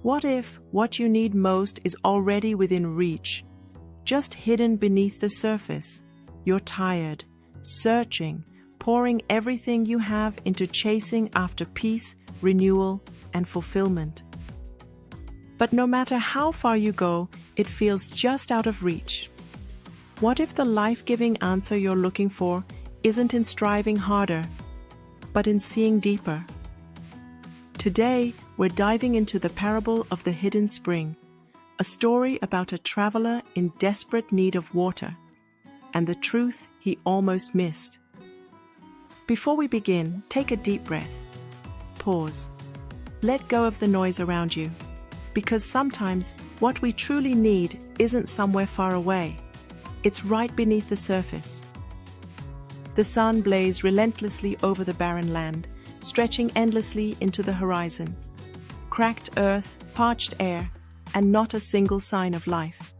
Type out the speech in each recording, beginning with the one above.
What if what you need most is already within reach, just hidden beneath the surface? You're tired, searching, pouring everything you have into chasing after peace, renewal, and fulfillment. But no matter how far you go, it feels just out of reach. What if the life-giving answer you're looking for isn't in striving harder, but in seeing deeper? Today, we're diving into the parable of the hidden spring, a story about a traveler in desperate need of water, and the truth he almost missed. Before we begin, take a deep breath. Pause. Let go of the noise around you, because sometimes what we truly need isn't somewhere far away. It's right beneath the surface. The sun blazed relentlessly over the barren land, stretching endlessly into the horizon. Cracked earth, parched air, and not a single sign of life.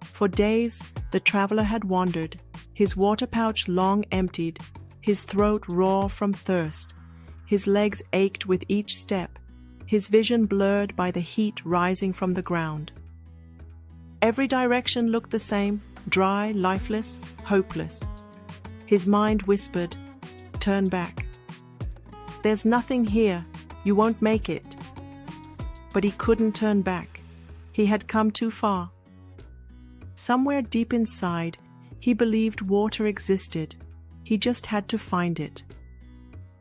For days, the traveler had wandered, his water pouch long emptied, his throat raw from thirst. His legs ached with each step, his vision blurred by the heat rising from the ground. Every direction looked the same, dry, lifeless, hopeless. His mind whispered, "Turn back. There's nothing here, you won't make it." But he couldn't turn back. He had come too far. Somewhere deep inside, he believed water existed. He just had to find it.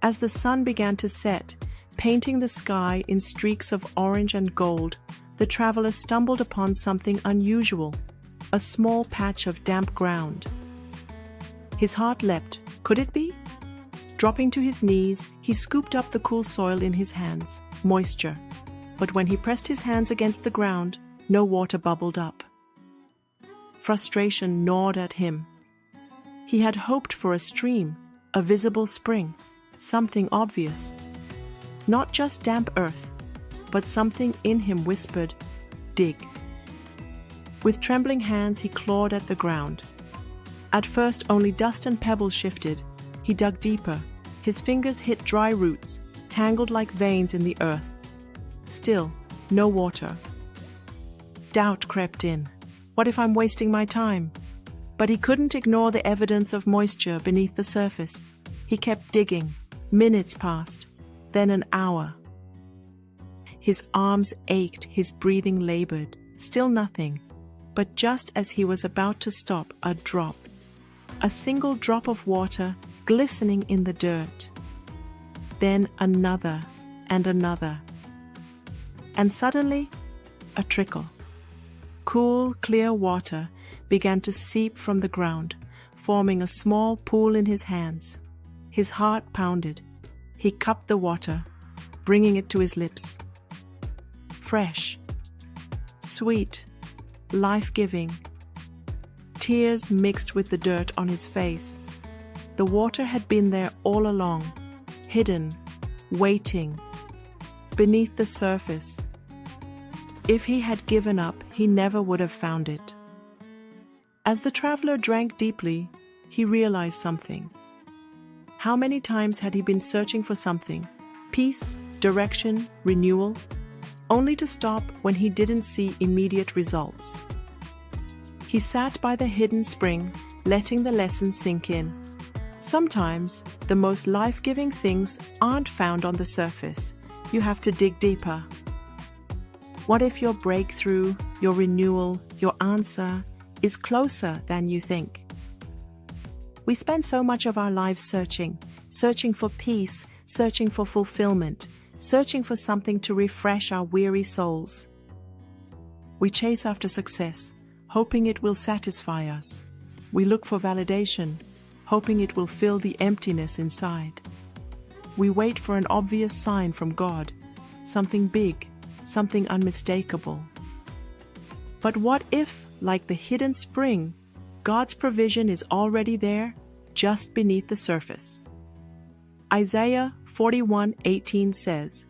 As the sun began to set, painting the sky in streaks of orange and gold, the traveler stumbled upon something unusual, a small patch of damp ground. His heart leapt. Could it be? Dropping to his knees, he scooped up the cool soil in his hands, moisture. But when he pressed his hands against the ground, no water bubbled up. Frustration gnawed at him. He had hoped for a stream, a visible spring, something obvious. Not just damp earth, but something in him whispered, "Dig." With trembling hands, he clawed at the ground. At first, only dust and pebbles shifted. He dug deeper. His fingers hit dry roots, tangled like veins in the earth. Still, no water. Doubt crept in. What if I'm wasting my time? But he couldn't ignore the evidence of moisture beneath the surface. He kept digging. Minutes passed, then an hour. His arms ached, his breathing labored. Still nothing. But just as he was about to stop, a drop. A single drop of water glistening in the dirt. Then another and another. And suddenly, a trickle. Cool, clear water began to seep from the ground, forming a small pool in his hands. His heart pounded. He cupped the water, bringing it to his lips. Fresh, sweet, life-giving. Tears mixed with the dirt on his face. The water had been there all along, hidden, waiting, beneath the surface. If he had given up, he never would have found it. As the traveler drank deeply, he realized something. How many times had he been searching for something, peace, direction, renewal, only to stop when he didn't see immediate results? He sat by the hidden spring, letting the lesson sink in. Sometimes, the most life-giving things aren't found on the surface. You have to dig deeper. What if your breakthrough, your renewal, your answer is closer than you think? We spend so much of our lives searching for peace, searching for fulfillment, searching for something to refresh our weary souls. We chase after success, hoping it will satisfy us. We look for validation, hoping it will fill the emptiness inside. We wait for an obvious sign from God, something big, something unmistakable. But what if, like the hidden spring, God's provision is already there, just beneath the surface? Isaiah 41:18 says,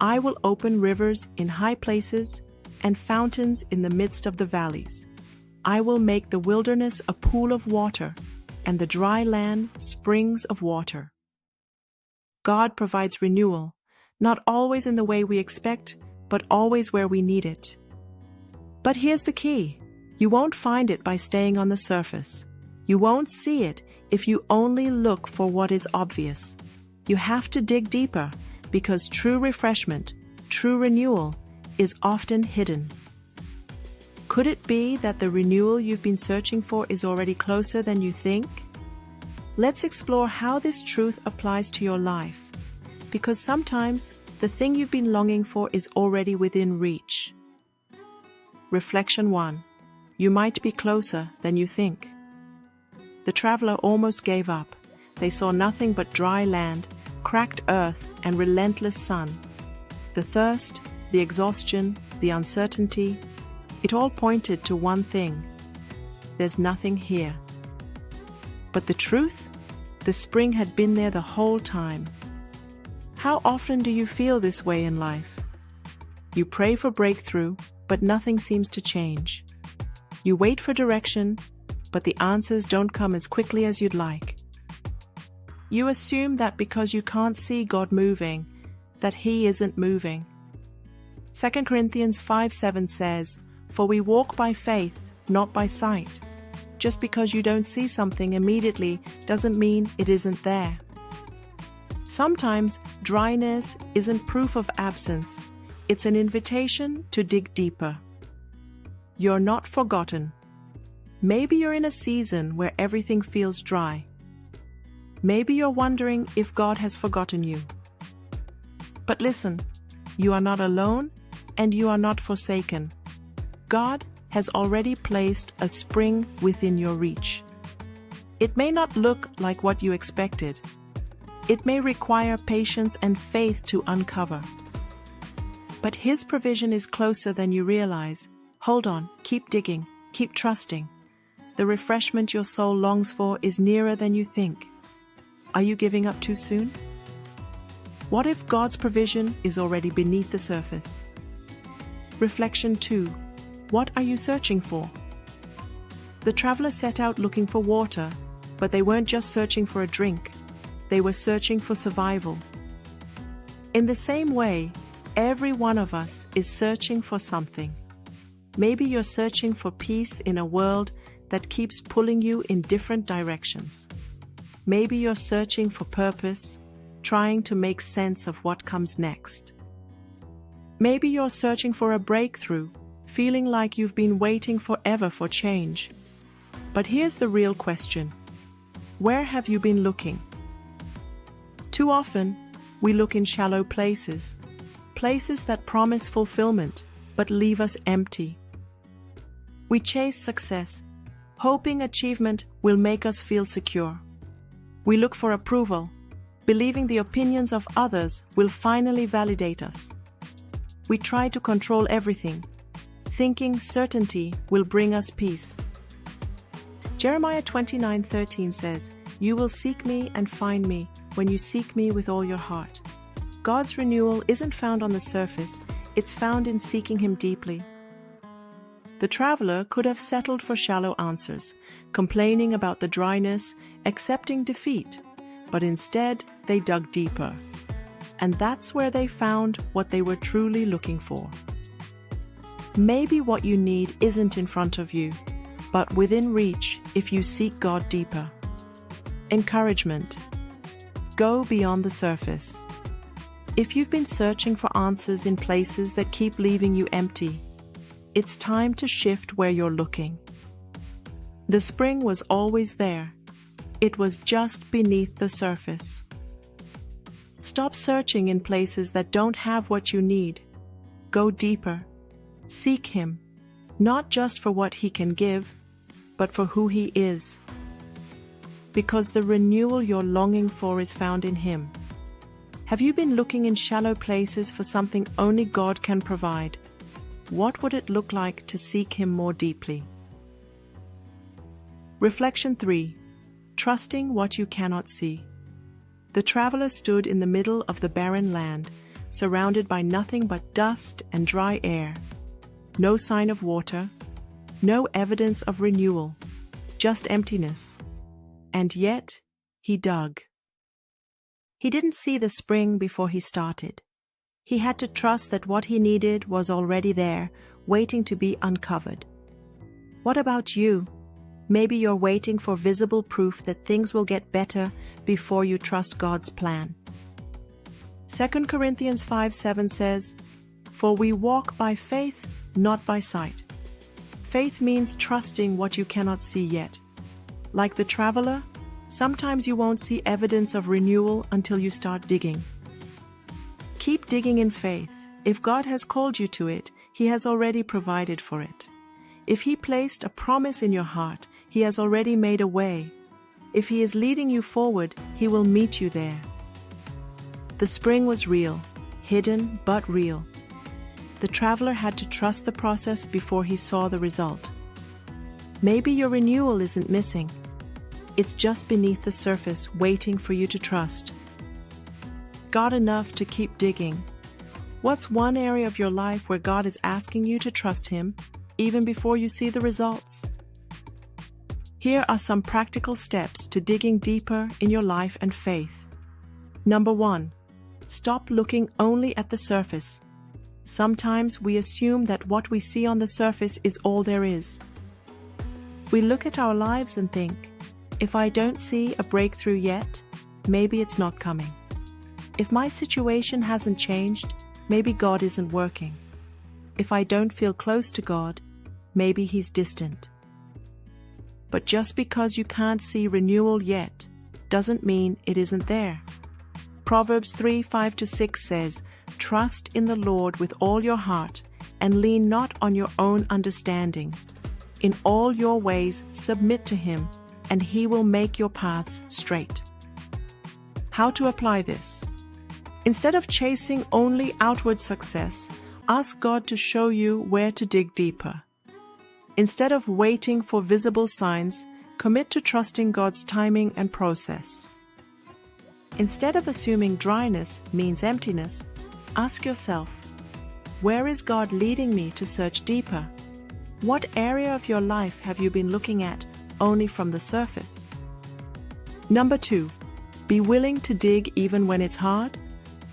"I will open rivers in high places and fountains in the midst of the valleys. I will make the wilderness a pool of water, and the dry land springs of water." God provides renewal, not always in the way we expect, but always where we need it. But here's the key. You won't find it by staying on the surface. You won't see it if you only look for what is obvious. You have to dig deeper, because true refreshment, true renewal, is often hidden. Could it be that the renewal you've been searching for is already closer than you think? Let's explore how this truth applies to your life, because sometimes the thing you've been longing for is already within reach. Reflection 1. You might be closer than you think. The traveler almost gave up. They saw nothing but dry land, cracked earth, and relentless sun. The thirst, the exhaustion, the uncertainty, it all pointed to one thing. There's nothing here. But the truth? The spring had been there the whole time. How often do you feel this way in life? You pray for breakthrough, but nothing seems to change. You wait for direction, but the answers don't come as quickly as you'd like. You assume that because you can't see God moving, that He isn't moving. 2 Corinthians 5:7 says, "For we walk by faith, not by sight." Just because you don't see something immediately doesn't mean it isn't there. Sometimes dryness isn't proof of absence. It's an invitation to dig deeper. You're not forgotten. Maybe you're in a season where everything feels dry. Maybe you're wondering if God has forgotten you. But listen, you are not alone and you are not forsaken. God has already placed a spring within your reach. It may not look like what you expected. It may require patience and faith to uncover. But His provision is closer than you realize. Hold on, keep digging, keep trusting. The refreshment your soul longs for is nearer than you think. Are you giving up too soon? What if God's provision is already beneath the surface? Reflection 2. What are you searching for? The traveler set out looking for water, but they weren't just searching for a drink. They were searching for survival. In the same way, every one of us is searching for something. Maybe you're searching for peace in a world that keeps pulling you in different directions. Maybe you're searching for purpose, trying to make sense of what comes next. Maybe you're searching for a breakthrough, feeling like you've been waiting forever for change. But here's the real question. Where have you been looking? Too often, we look in shallow places, places that promise fulfillment but leave us empty. We chase success, hoping achievement will make us feel secure. We look for approval, believing the opinions of others will finally validate us. We try to control everything, thinking certainty will bring us peace. Jeremiah 29:13 says, "You will seek me and find me when you seek me with all your heart." God's renewal isn't found on the surface, it's found in seeking Him deeply. The traveler could have settled for shallow answers, complaining about the dryness, accepting defeat, but instead they dug deeper. And that's where they found what they were truly looking for. Maybe what you need isn't in front of you, but within reach if you seek God deeper. Encouragement. Go beyond the surface. If you've been searching for answers in places that keep leaving you empty, it's time to shift where you're looking. The spring was always there. It was just beneath the surface. Stop searching in places that don't have what you need. Go deeper. Seek Him, not just for what He can give, but for who He is. Because the renewal you're longing for is found in Him. Have you been looking in shallow places for something only God can provide? What would it look like to seek Him more deeply? Reflection 3. Trusting what you cannot see. The traveler stood in the middle of the barren land, surrounded by nothing but dust and dry air. No sign of water, no evidence of renewal, just emptiness. And yet, he dug. He didn't see the spring before he started. He had to trust that what he needed was already there, waiting to be uncovered. What about you? Maybe you're waiting for visible proof that things will get better before you trust God's plan. 2 Corinthians 5:7 says, "For we walk by faith, not by sight." Faith means trusting what you cannot see yet. Like the traveler, sometimes you won't see evidence of renewal until you start digging. Keep digging in faith. If God has called you to it, He has already provided for it. If He placed a promise in your heart, He has already made a way. If He is leading you forward, He will meet you there. The spring was real, hidden but real. The traveler had to trust the process before he saw the result. Maybe your renewal isn't missing. It's just beneath the surface, waiting for you to trust. God enough to keep digging. What's one area of your life where God is asking you to trust Him, even before you see the results? Here are some practical steps to digging deeper in your life and faith. Number 1, stop looking only at the surface. Sometimes we assume that what we see on the surface is all there is. We look at our lives and think, if I don't see a breakthrough yet, maybe it's not coming. If my situation hasn't changed, maybe God isn't working. If I don't feel close to God, maybe He's distant. But just because you can't see renewal yet, doesn't mean it isn't there. Proverbs 3:5-6 says, "Trust in the Lord with all your heart, and lean not on your own understanding. In all your ways submit to Him, and He will make your paths straight." How to apply this? Instead of chasing only outward success, ask God to show you where to dig deeper. Instead of waiting for visible signs, commit to trusting God's timing and process. Instead of assuming dryness means emptiness, ask yourself, where is God leading me to search deeper? What area of your life have you been looking at only from the surface? Number 2, be willing to dig even when it's hard.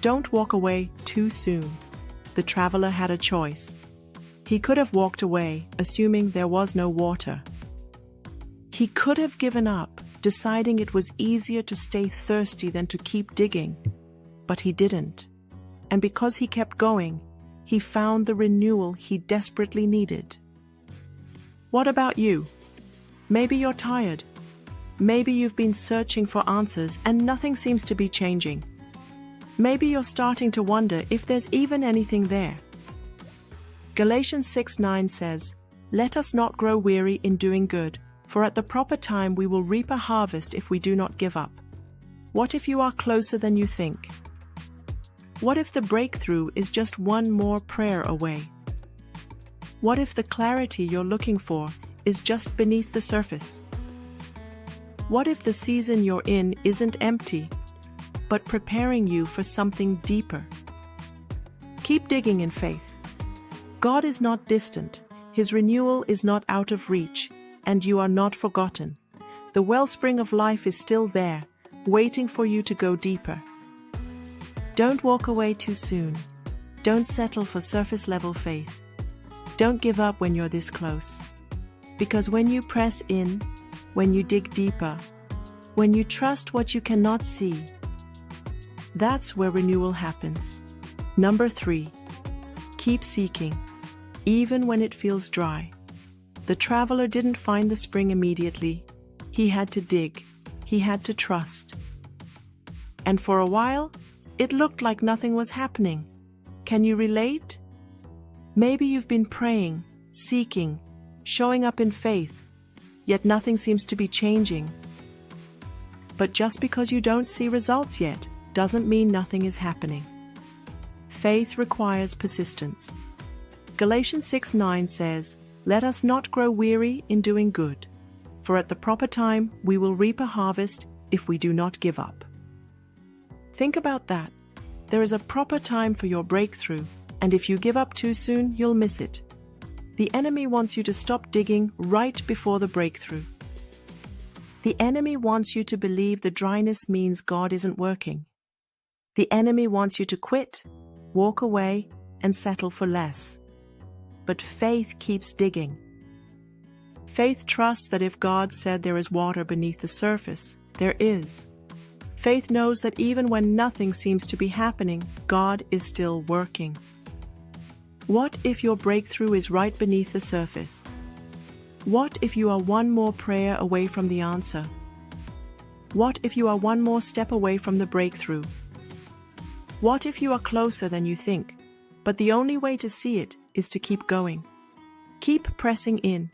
Don't walk away too soon. The traveler had a choice. He could have walked away, assuming there was no water. He could have given up, deciding it was easier to stay thirsty than to keep digging. But he didn't. And because he kept going, he found the renewal he desperately needed. What about you? Maybe you're tired. Maybe you've been searching for answers and nothing seems to be changing. Maybe you're starting to wonder if there's even anything there. Galatians 6:9 says, "Let us not grow weary in doing good, for at the proper time we will reap a harvest if we do not give up." What if you are closer than you think? What if the breakthrough is just one more prayer away? What if the clarity you're looking for is just beneath the surface? What if the season you're in isn't empty, but preparing you for something deeper? Keep digging in faith. God is not distant, His renewal is not out of reach, and you are not forgotten. The wellspring of life is still there, waiting for you to go deeper. Don't walk away too soon. Don't settle for surface-level faith. Don't give up when you're this close. Because when you press in, when you dig deeper, when you trust what you cannot see, that's where renewal happens. Number 3, keep seeking, even when it feels dry. The traveler didn't find the spring immediately. He had to dig. He had to trust. And for a while, it looked like nothing was happening. Can you relate? Maybe you've been praying, seeking, showing up in faith, yet nothing seems to be changing. But just because you don't see results yet, doesn't mean nothing is happening. Faith requires persistence. Galatians 6:9 says, "Let us not grow weary in doing good, for at the proper time we will reap a harvest if we do not give up." Think about that. There is a proper time for your breakthrough, and if you give up too soon, you'll miss it. The enemy wants you to stop digging right before the breakthrough. The enemy wants you to believe the dryness means God isn't working. The enemy wants you to quit, walk away, and settle for less. But faith keeps digging. Faith trusts that if God said there is water beneath the surface, there is. Faith knows that even when nothing seems to be happening, God is still working. What if your breakthrough is right beneath the surface? What if you are one more prayer away from the answer? What if you are one more step away from the breakthrough? What if you are closer than you think, but the only way to see it is to keep going? Keep pressing in,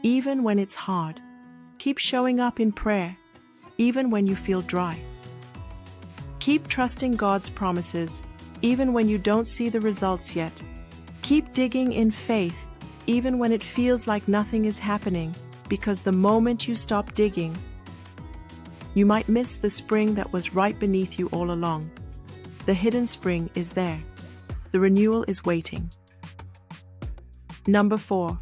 even when it's hard. Keep showing up in prayer, even when you feel dry. Keep trusting God's promises, even when you don't see the results yet. Keep digging in faith, even when it feels like nothing is happening, because the moment you stop digging, you might miss the spring that was right beneath you all along. The hidden spring is there. The renewal is waiting. Number 4.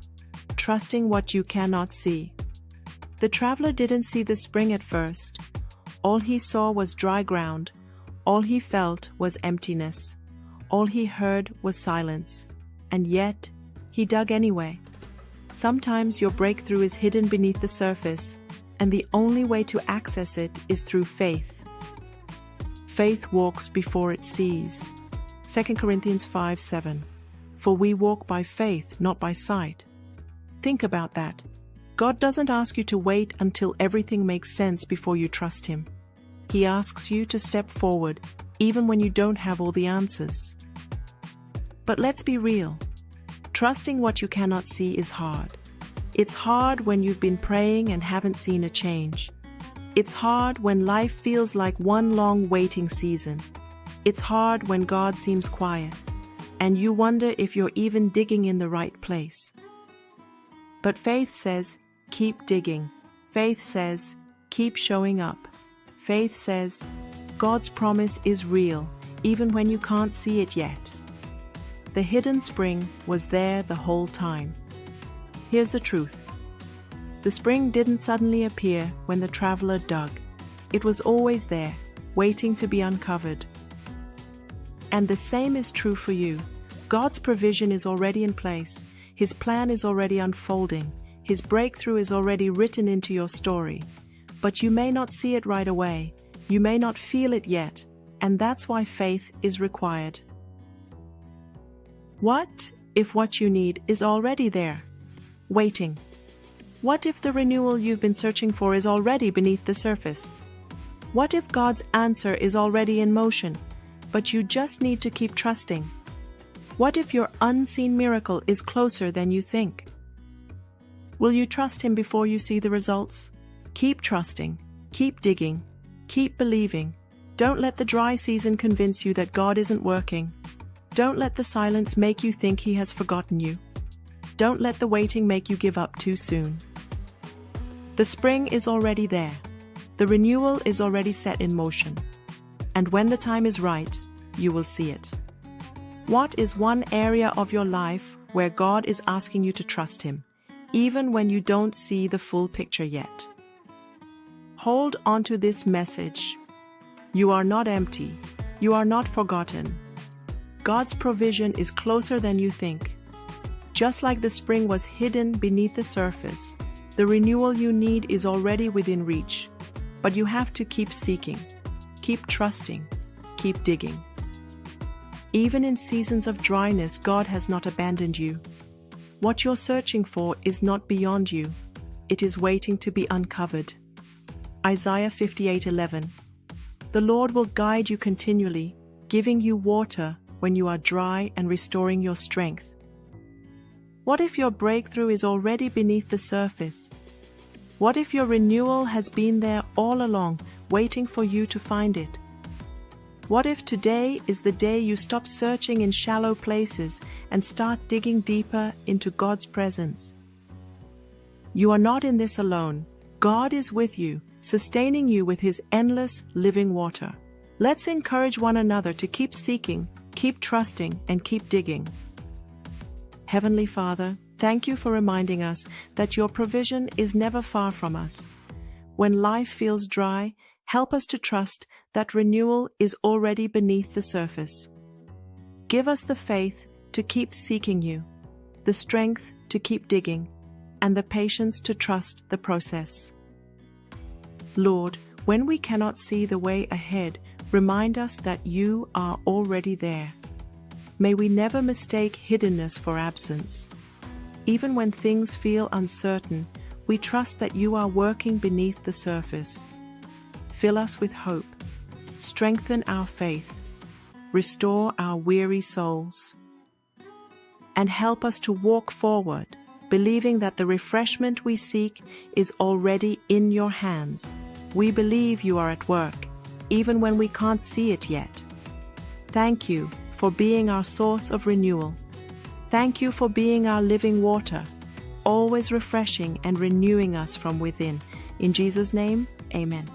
Trusting what you cannot see. The traveler didn't see the spring at first. All he saw was dry ground. All he felt was emptiness. All he heard was silence. And yet, he dug anyway. Sometimes your breakthrough is hidden beneath the surface, and the only way to access it is through faith. Faith walks before it sees. 2 Corinthians 5:7. For we walk by faith, not by sight. Think about that. God doesn't ask you to wait until everything makes sense before you trust Him. He asks you to step forward, even when you don't have all the answers. But let's be real. Trusting what you cannot see is hard. It's hard when you've been praying and haven't seen a change. It's hard when life feels like one long waiting season. It's hard when God seems quiet, and you wonder if you're even digging in the right place. But faith says, keep digging. Faith says, keep showing up. Faith says, God's promise is real, even when you can't see it yet. The hidden spring was there the whole time. Here's the truth. The spring didn't suddenly appear when the traveler dug. It was always there, waiting to be uncovered. And the same is true for you. God's provision is already in place. His plan is already unfolding. His breakthrough is already written into your story. But you may not see it right away. You may not feel it yet. And that's why faith is required. What if what you need is already there, waiting? What if the renewal you've been searching for is already beneath the surface? What if God's answer is already in motion, but you just need to keep trusting? What if your unseen miracle is closer than you think? Will you trust Him before you see the results? Keep trusting, keep digging, keep believing. Don't let the dry season convince you that God isn't working. Don't let the silence make you think He has forgotten you. Don't let the waiting make you give up too soon. The spring is already there. The renewal is already set in motion. And when the time is right, you will see it. What is one area of your life where God is asking you to trust Him, even when you don't see the full picture yet? Hold on to this message. You are not empty. You are not forgotten. God's provision is closer than you think. Just like the spring was hidden beneath the surface, the renewal you need is already within reach. But you have to keep seeking, keep trusting, keep digging. Even in seasons of dryness, God has not abandoned you. What you're searching for is not beyond you. It is waiting to be uncovered. Isaiah 58:11. The Lord will guide you continually, giving you water when you are dry and restoring your strength. What if your breakthrough is already beneath the surface? What if your renewal has been there all along, waiting for you to find it? What if today is the day you stop searching in shallow places and start digging deeper into God's presence? You are not in this alone. God is with you, sustaining you with His endless living water. Let's encourage one another to keep seeking, keep trusting, and keep digging. Heavenly Father, thank you for reminding us that your provision is never far from us. When life feels dry, help us to trust that renewal is already beneath the surface. Give us the faith to keep seeking you, the strength to keep digging, and the patience to trust the process. Lord, when we cannot see the way ahead, remind us that you are already there. May we never mistake hiddenness for absence. Even when things feel uncertain, we trust that you are working beneath the surface. Fill us with hope, strengthen our faith, restore our weary souls, and help us to walk forward, believing that the refreshment we seek is already in your hands. We believe you are at work, even when we can't see it yet. Thank you for being our source of renewal. Thank you for being our living water, always refreshing and renewing us from within. In Jesus' name, amen.